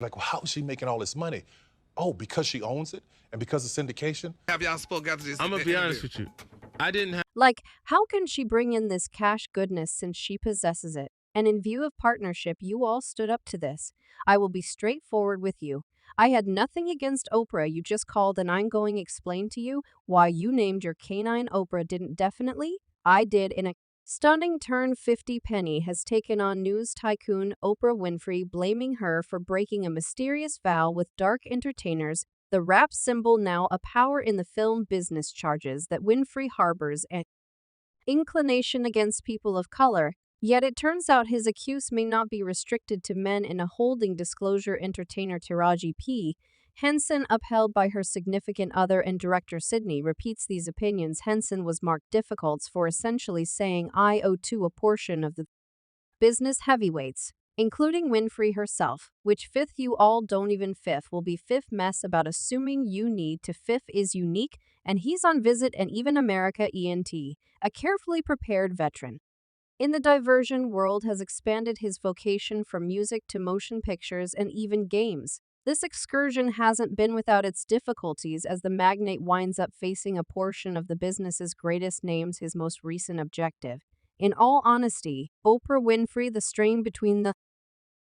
Like, well, how is she making all this money? Oh, because she owns it and because of syndication? Have y'all spoke after this? I'm gonna be honest with you. I didn't have. Like, how can she bring in this cash goodness since she possesses it? And in view of partnership, you all stood up to this. I will be straightforward with you. I had nothing against Oprah. You just called, and I'm going to explain to you why you named your canine Oprah didn't definitely. I did in a stunning turn. 50 Penny has taken on news tycoon Oprah Winfrey, blaming her for breaking a mysterious vow with dark entertainers. The rap symbol, now a power in the film business, charges that Winfrey harbors an inclination against people of color, yet it turns out his accuse may not be restricted to men in a holding disclosure. Entertainer Taraji P. Henson, upheld by her significant other and director Sydney, repeats these opinions. Henson was marked difficult for essentially saying I owe to a portion of the business heavyweights, including Winfrey herself, which fifth you all don't even fifth will be fifth mess about assuming you need to fifth is unique and he's on visit and even America ENT, a carefully prepared veteran. In the diversion world has expanded his vocation from music to motion pictures and even games. This excursion hasn't been without its difficulties as the magnate winds up facing a portion of the business's greatest names, his most recent objective. In all honesty, Oprah Winfrey, the strain between the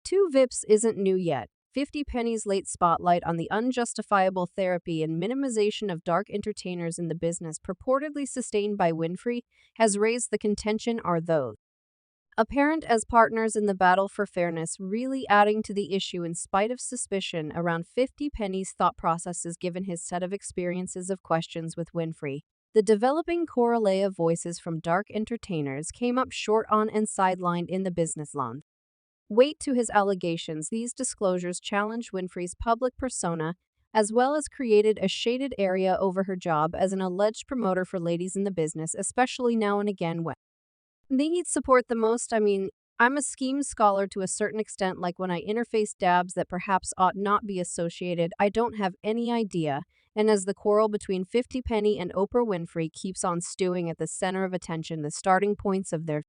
two VIPs isn't new yet. 50 Penny's late spotlight on the unjustifiable therapy and minimization of dark entertainers in the business purportedly sustained by Winfrey has raised the contention, are those apparent as partners in the battle for fairness, really adding to the issue in spite of suspicion around 50 Penny's thought processes given his set of experiences of questions with Winfrey. The developing correlate of voices from dark entertainers came up short on and sidelined in the business lawn. Weight to his allegations, these disclosures challenged Winfrey's public persona, as well as created a shaded area over her job as an alleged promoter for ladies in the business, especially now and again when they need support the most. I mean, I'm a scheme scholar to a certain extent, like when I interface dabs that perhaps ought not be associated, I don't have any idea. And as the quarrel between 50 Penny and Oprah Winfrey keeps on stewing at the center of attention, the starting points of their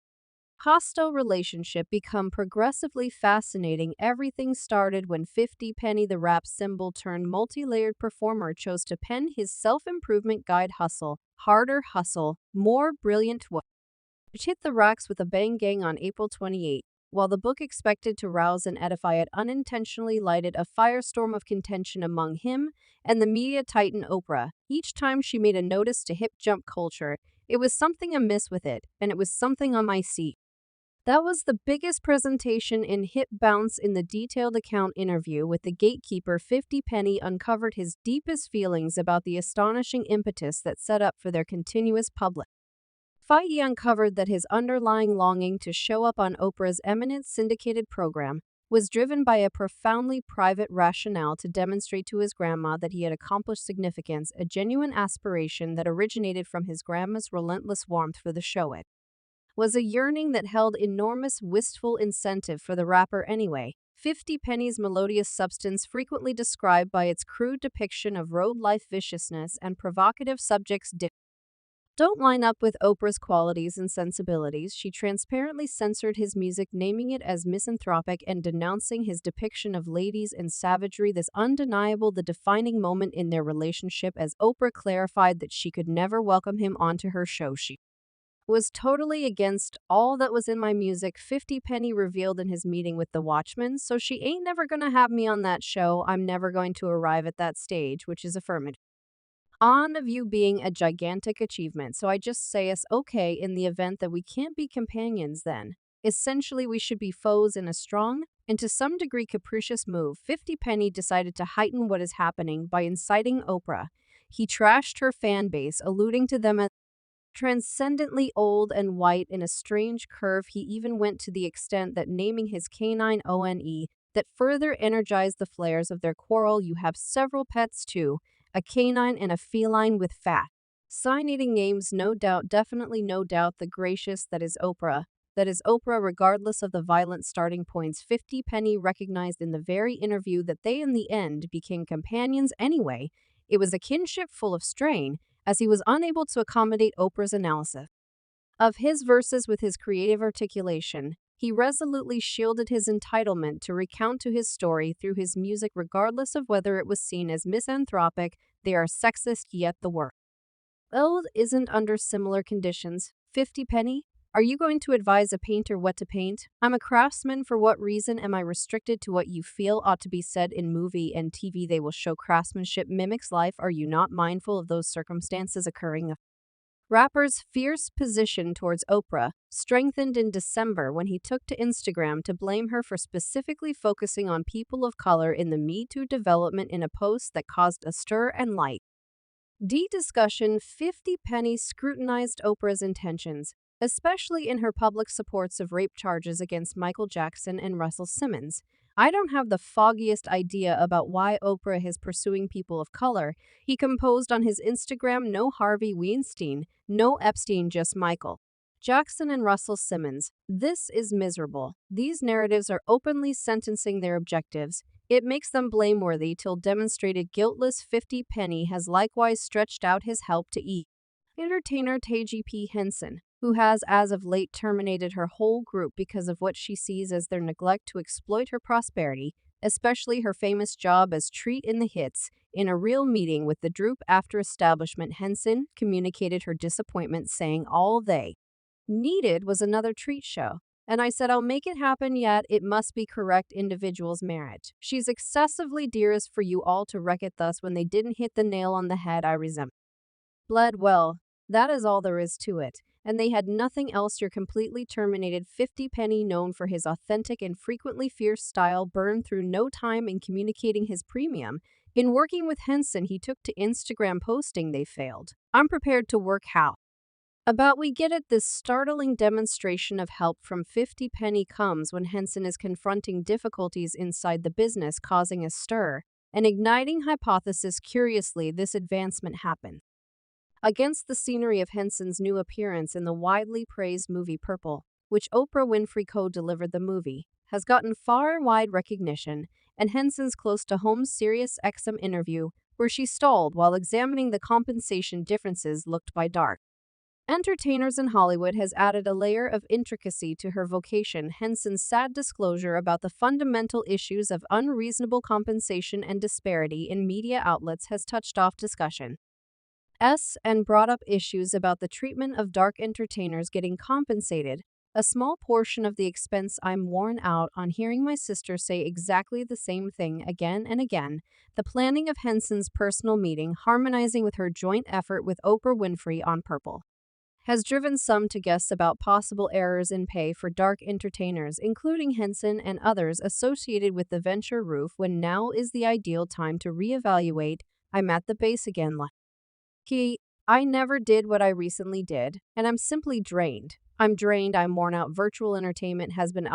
hostile relationship become progressively fascinating. Everything started when 50 Penny, the rap symbol turned multi-layered performer, chose to pen his self-improvement guide Hustle, Harder Hustle, More Brilliant, which hit the racks with a bang gang on April 28. While the book, expected to rouse and edify it, unintentionally lighted a firestorm of contention among him and the media titan Oprah. Each time she made a notice to hip jump culture, it was something amiss with it, and it was something on my seat. That was the biggest presentation in hip bounce. In the detailed account interview with the gatekeeper, 50 Penny uncovered his deepest feelings about the astonishing impetus that set up for their continuous public fight. He uncovered that his underlying longing to show up on Oprah's eminent syndicated program was driven by a profoundly private rationale to demonstrate to his grandma that he had accomplished significance, a genuine aspiration that originated from his grandma's relentless warmth for the show. It was a yearning that held enormous wistful incentive for the rapper anyway. 50 Penny's melodious substance, frequently described by its crude depiction of road life viciousness and provocative subjects, don't line up with Oprah's qualities and sensibilities. She transparently censored his music, naming it as misanthropic and denouncing his depiction of ladies and savagery. This undeniable, the defining moment in their relationship, as Oprah clarified that she could never welcome him onto her show. She was totally against all that was in my music, 50 Penny revealed in his meeting with the Watchmen, so she ain't never gonna have me on that show. I'm never going to arrive at that stage, which is affirmative on of you being a gigantic achievement. So I just say us okay in the event that we can't be companions then. Essentially, we should be foes in a strong and to some degree capricious move. 50 Penny decided to heighten what is happening by inciting Oprah. He trashed her fan base, alluding to them as transcendently old and white in a strange curve. He even went to the extent that naming his canine ONE, that further energized the flares of their quarrel. You have several pets too, a canine and a feline with fat sign-eating names, no doubt, definitely no doubt. The gracious that is Oprah. That is Oprah, regardless of the violent starting points. 50 Penny recognized in the very interview that they in the end became companions anyway. It was a kinship full of strain, as he was unable to accommodate Oprah's analysis of his verses with his creative articulation. He resolutely shielded his entitlement to recount to his story through his music regardless of whether it was seen as misanthropic. They are sexist yet the worst. Eld isn't under similar conditions. 50 penny? Are you going to advise a painter what to paint? I'm a craftsman. For what reason am I restricted to what you feel ought to be said in movie and TV? They will show craftsmanship mimics life. Are you not mindful of those circumstances occurring? Rapper's fierce position towards Oprah strengthened in December when he took to Instagram to blame her for specifically focusing on people of color in the Me Too development in a post that caused a stir and light. Discussion 50 Penny scrutinized Oprah's intentions, especially in her public supports of rape charges against Michael Jackson and Russell Simmons. I don't have the foggiest idea about why Oprah is pursuing people of color. He composed on his Instagram, no Harvey Weinstein, no Epstein, just Michael Jackson and Russell Simmons. This is miserable. These narratives are openly sentencing their objectives. It makes them blameworthy till demonstrated guiltless. 50 Penny has likewise stretched out his help to entertainer Taji P. Henson, who has as of late terminated her whole group because of what she sees as their neglect to exploit her prosperity, especially her famous job as treat in the hits. In a real meeting with the Droop after establishment, Henson communicated her disappointment, saying all they needed was another treat show. And I said, I'll make it happen, yet it must be correct individual's marriage. She's excessively dearest for you all to wreck it thus when they didn't hit the nail on the head. I resent. Bled, well, that is all there is to it. And they had nothing else. You're completely terminated. 50 Penny, known for his authentic and frequently fierce style, burned through no time in communicating his premium. In working with Henson, he took to Instagram posting they failed. I'm prepared to work how about we get it. This startling demonstration of help from 50 Penny comes when Henson is confronting difficulties inside the business, causing a stir, an igniting hypothesis. Curiously, this advancement happened against the scenery of Henson's new appearance in the widely praised movie Purple, which Oprah Winfrey co-delivered. The movie has gotten far-wide recognition, and Henson's close-to-home Sirius XM interview, where she stalled while examining the compensation differences, looked by dark entertainers in Hollywood, has added a layer of intricacy to her vocation. Henson's sad disclosure about the fundamental issues of unreasonable compensation and disparity in media outlets has touched off discussion and brought up issues about the treatment of dark entertainers getting compensated a small portion of the expense. I'm worn out on hearing my sister say exactly the same thing again and again. The planning of Henson's personal meeting, harmonizing with her joint effort with Oprah Winfrey on Purple, has driven some to guess about possible errors in pay for dark entertainers, including Henson and others associated with the venture. Roof, when now is the ideal time to reevaluate. I'm at the base again. I never did what I recently did, and I'm simply drained. I'm drained, I'm worn out. Virtual entertainment has been